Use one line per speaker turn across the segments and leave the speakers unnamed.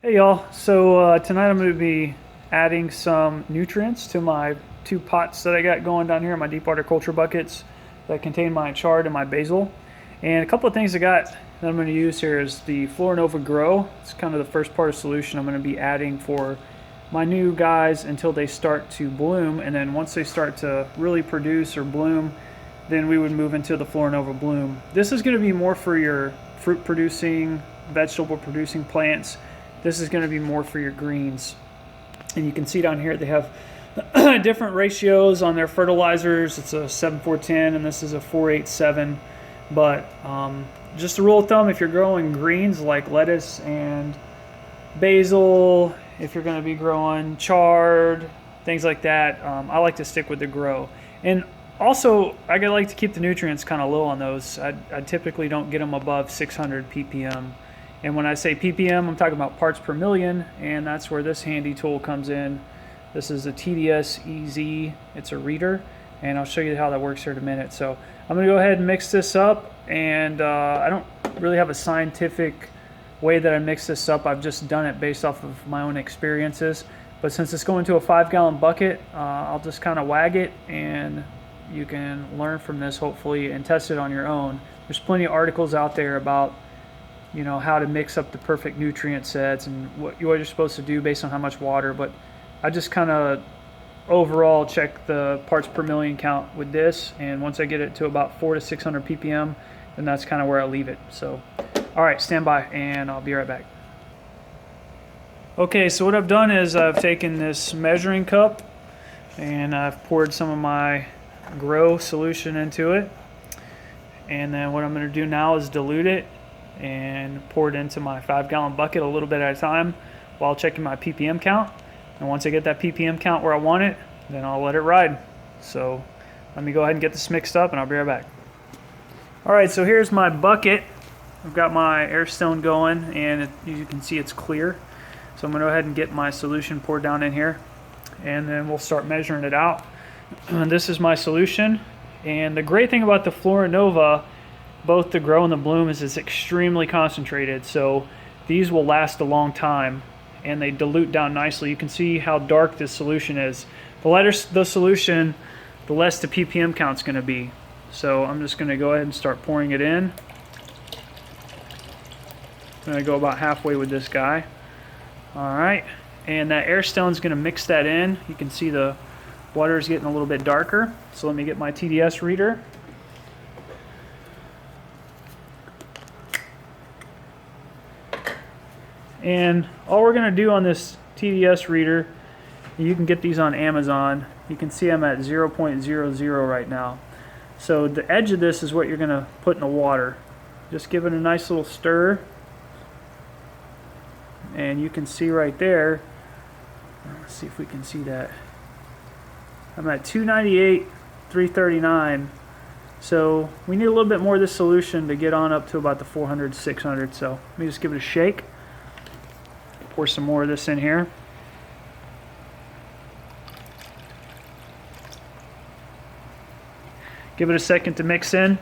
Hey y'all, so tonight I'm going to be adding some nutrients to my two pots that I got going down here, my deep water culture buckets that contain my chard and my basil. And a couple of things I got that I'm going to use here is the FloraNova Grow. It's kind of the first part of solution I'm going to be adding for my new guys until they start to bloom, and then once they start to really produce or bloom, then we would move into the FloraNova Bloom. This is going to be more for your fruit producing, vegetable producing plants. This is going to be more for your greens. And you can see down here they have different ratios on their fertilizers. It's a 7-4-10 and this is a 4-8-7. But just a rule of thumb, if you're growing greens like lettuce and basil, if you're going to be growing chard, things like that, I like to stick with the Grow. And also, I like to keep the nutrients kind of low on those. I typically don't get them above 600 ppm. And when I say ppm, I'm talking about parts per million, and that's where this handy tool comes in. This is a TDS EZ. It's a reader, and I'll show you how that works here in a minute. So I'm going to go ahead and mix this up, and I don't really have a scientific way that I mix this up. I've just done it based off of my own experiences. But since it's going to a 5-gallon bucket, I'll just kind of wag it, and you can learn from this hopefully and test it on your own. There's plenty of articles out there about how to mix up the perfect nutrient sets and what you're supposed to do based on how much water, but I just kind of overall check the parts per million count with this, and once I get it to about 400 to 600 ppm, then that's kind of where I leave it. So all right, stand by and I'll be right back. Okay, so what I've done is I've taken this measuring cup and I've poured some of my Gro Solution into it, and then what I'm going to do now is dilute it and pour it into my 5-gallon bucket a little bit at a time while checking my ppm count. And once I get that ppm count where I want it, then I'll let it ride. So let me go ahead and get this mixed up and I'll be right back. Alright, so here's my bucket. I've got my air stone going, and you can see it's clear. So I'm going to go ahead and get my solution poured down in here, and then we'll start measuring it out. And this is my solution, and the great thing about the FloraNova, both the Grow and the Bloom, is it's extremely concentrated, so these will last a long time and they dilute down nicely. You can see how dark this solution is. The lighter the solution, the less the ppm count's going to be. So I'm just going to go ahead and start pouring it in. I'm going to go about halfway with this guy. Alright, and that air stone's going to mix that in. You can see the water is getting a little bit darker, so let me get my TDS reader. And all we're going to do on this TDS reader, you can get these on Amazon. You can see I'm at 0.00 right now. So the edge of this is what you're going to put in the water. Just give it a nice little stir. And you can see right there, let's see if we can see that. I'm at 298, 339. So we need a little bit more of this solution to get on up to about the 400, 600. So let me just give it a shake. Pour some more of this in here. Give it a second to mix in.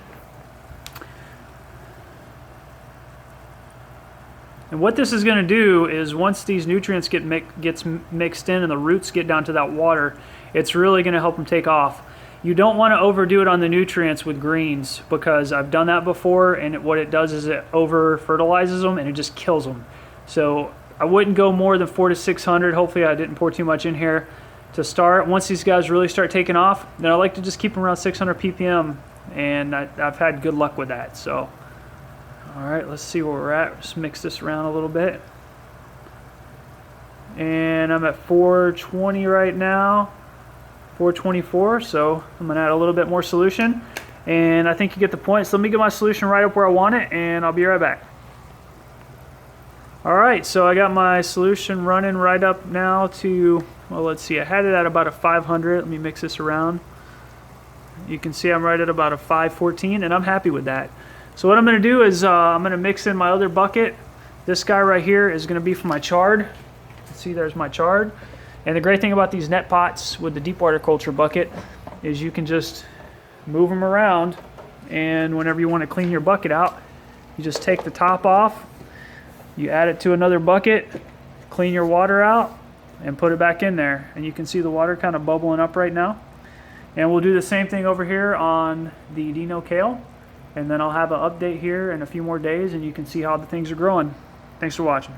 And what this is going to do is once these nutrients gets mixed in and the roots get down to that water, it's really going to help them take off. You don't want to overdo it on the nutrients with greens, because I've done that before, and what it does is it over fertilizes them and it just kills them. So I wouldn't go more than 400 to 600. Hopefully I didn't pour too much in here to start. Once these guys really start taking off, then I like to just keep them around 600 ppm, and I've had good luck with that. So alright, let's see where we're at. Just mix this around a little bit. And I'm at 420 right now, 424, so I'm going to add a little bit more solution. And I think you get the point. So let me get my solution right up where I want it, and I'll be right back. Alright, so I got my solution running right up now to, well, let's see, I had it at about a 500. Let me mix this around. You can see I'm right at about a 514, and I'm happy with that. So what I'm going to do is I'm going to mix in my other bucket. This guy right here is going to be for my chard. See, there's my chard. And the great thing about these net pots with the deep water culture bucket is you can just move them around, and whenever you want to clean your bucket out, you just take the top off, you add it to another bucket, clean your water out and put it back in there. And you can see the water kind of bubbling up right now. And we'll do the same thing over here on the Dino Kale. And then I'll have an update here in a few more days and you can see how the things are growing. Thanks for watching.